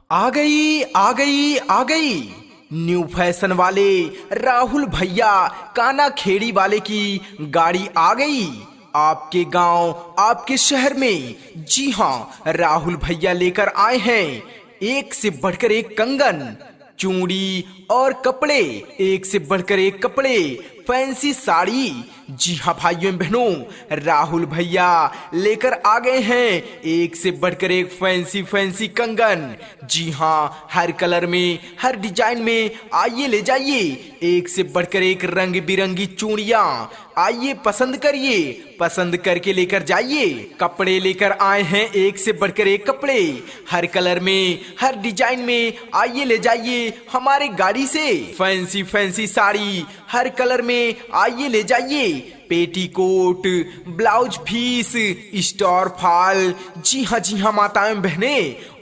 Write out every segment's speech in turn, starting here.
आ गई new fashion वाले राहुल भैया काना खेड़ी वाले की गाड़ी आ गई आपके गांव आपके शहर में। जी हाँ, राहुल भैया लेकर आए हैं एक से बढ़कर एक कंगन, चूड़ी और कपड़े, एक से बढ़कर एक कपड़े, फैंसी साड़ी। जी हाँ भाइयों बहनों, राहुल भैया लेकर आ गए हैं एक से बढ़कर एक फैंसी फैंसी कंगन। जी हाँ, हर कलर में हर डिजाइन में आइए ले जाइए, एक से बढ़कर एक रंग बिरंगी चूड़ियां। आइए पसंद करिए, पसंद करके लेकर जाइए। कपड़े लेकर आए हैं एक से बढ़कर एक कपड़े, हर कलर में हर डिजाइन में आइए ले जाइए हमारे गाड़ी से। फैंसी फैंसी साड़ी हर कलर में आइए ले जाइए। Petticoat, blouse piece, store fall, जी हाँ माताएं बहने,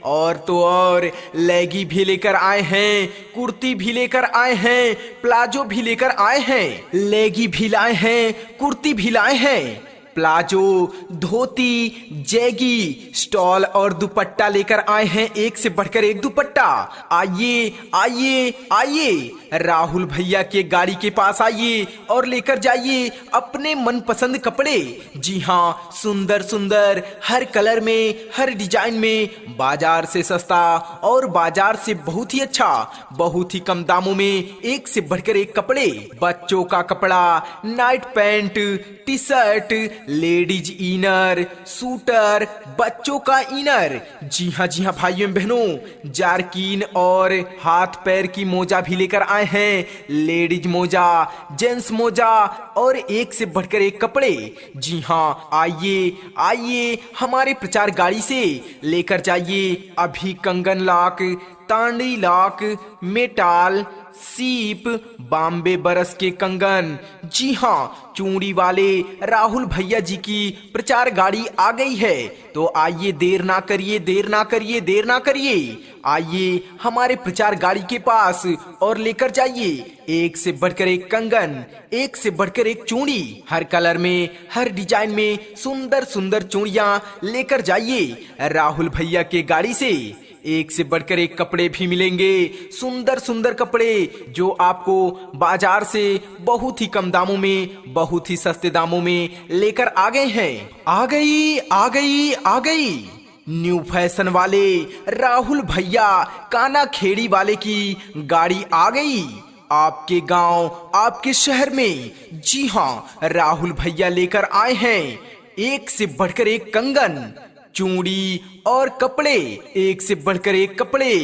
और तो और लेगी भी लेकर आए हैं, कुर्ती भी लेकर आए हैं, प्लाजो भी लेकर आए हैं। लेगी भी लाए हैं, कुर्ती भी लाए हैं, प्लाजो, धोती, जैगी, स्टॉल और दुपट्टा लेकर आए हैं एक से बढ़कर एक दुपट्टा। आइए आइए आइए, राहुल भैया के गाड़ी के पास आइए और लेकर जाइए अपने मनपसंद कपड़े। जी हाँ, सुंदर सुंदर हर कलर में हर डिजाइन में, बाजार से सस्ता और बाजार से बहुत ही अच्छा, बहुत ही कम दामों में एक से बढ़कर एक कपड़े। बच्चों का कपड़ा, night pant, T shirt, ladies inner, sweater, बच्चों का इनर। जी हाँ भाइयों बहनों, जारकीन और हाथ पैर की मोजा भी लेकर आए हैं, लेडीज मोजा, जेंट्स मोजा और एक से बढ़कर एक कपड़े। जी हाँ, आइए आइए हमारे प्रचार गाड़ी से लेकर जाइए अभी कंगन लॉक, तांडी लॉक, मेटाल, सीप, बॉम्बे बरस के कंगन। जी हाँ, चूड़ी वाले राहुल भैया जी की प्रचार गाड़ी आ गई है, तो आइए देर ना करिए, देर ना करिए, देर ना करिए, आइए हमारे प्रचार गाड़ी के पास और लेकर जाइए एक से बढ़कर एक कंगन, एक से बढ़कर एक चूड़ी, हर कलर में हर डिजाइन में सुंदर सुंदर चूड़ियां लेकर जाइए राहुल भैया के गाड़ी से। एक से बढ़कर एक कपड़े भी मिलेंगे, सुंदर सुंदर कपड़े जो आपको बाजार से बहुत ही कम दामों में, बहुत ही सस्ते दामों में लेकर आ गए हैं। आ गई न्यू फैशन वाले राहुल भैया काना खेड़ी वाले की गाड़ी आ गई आपके गांव आपके शहर में। जी हाँ, राहुल भैया लेकर आए हैं एक से बढ़कर एक कंगन, चूड़ी और कपड़े, एक से बढ़कर एक कपड़े,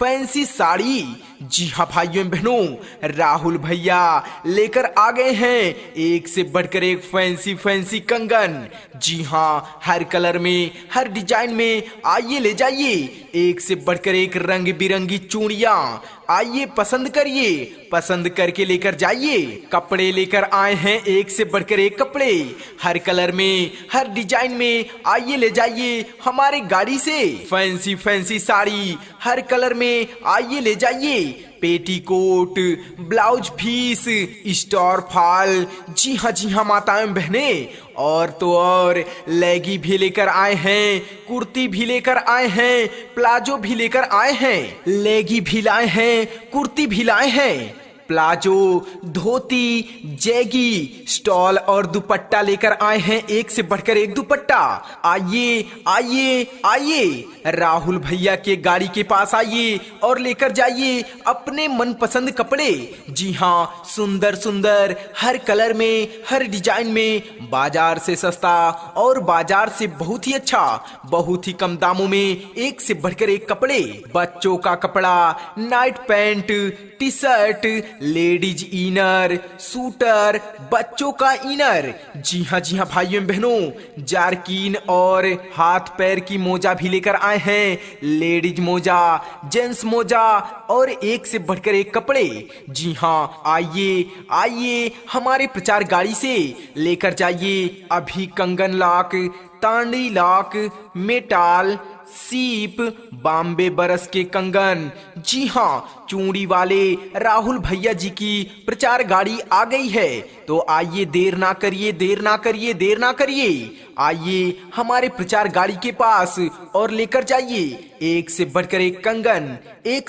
फैंसी साड़ी। जी हाँ भाइयों बहनों, राहुल भैया लेकर आ गए हैं एक से बढ़कर एक फैंसी फैंसी कंगन। जी हाँ, हर कलर में हर डिजाइन में आइए ले जाइए, एक से बढ़कर एक रंग बिरंगी चूड़ियां। आइए पसंद करिए, पसंद करके लेकर जाइए। कपड़े लेकर आए हैं एक से बढ़कर एक कपड़े, हर कलर में हर डिजाइन में आइए ले जाइए हमारे गाड़ी से। फैंसी फैंसी साड़ी हर कलर में आइए ले जाइए। Petticoat, blouse piece, store fall, जी हाँ माताएं बहने, और तो और लेगी भी लेकर आए हैं, कुर्ती भी लेकर आए हैं, प्लाजो भी लेकर आए हैं। लेगी भी लाए हैं, कुर्ती भी लाए हैं, प्लाजो, धोती, जैगी, स्टॉल और दुपट्टा लेकर आए हैं एक से बढ़कर एक दुपट्टा। आइए आइए आइए, राहुल भैया के गाड़ी के पास आइए और लेकर जाइए अपने मनपसंद कपड़े। जी हाँ, सुंदर सुंदर हर कलर में हर डिजाइन में, बाजार से सस्ता और बाजार से बहुत ही अच्छा, बहुत ही कम दामों में एक से बढ़कर एक कपड़े। बच्चों का कपड़ा, night pant, T shirt, ladies inner, sweater, बच्चों का इनर। जी हाँ भाइयों बहनों, जारकीन और हाथ पैर की मोजा भी लेकर आए हैं, लेडीज मोजा, जेंट्स मोजा और एक से बढ़कर एक कपड़े। जी हाँ, आइए आइए हमारे प्रचार गाड़ी से लेकर जाइए अभी कंगन लॉक, तांडी लॉक, मेटाल, सीप, बॉम्बे बरस के कंगन। जी हाँ, चूड़ी वाले राहुल भैया जी की प्रचार गाड़ी आ गई है। तो आइए, देर ना करिए, देर ना करिए, देर ना करिए, आइए हमारे प्रचार गाड़ी के पास और लेकर जाइए एक से बढ़कर एक कंगन, एक से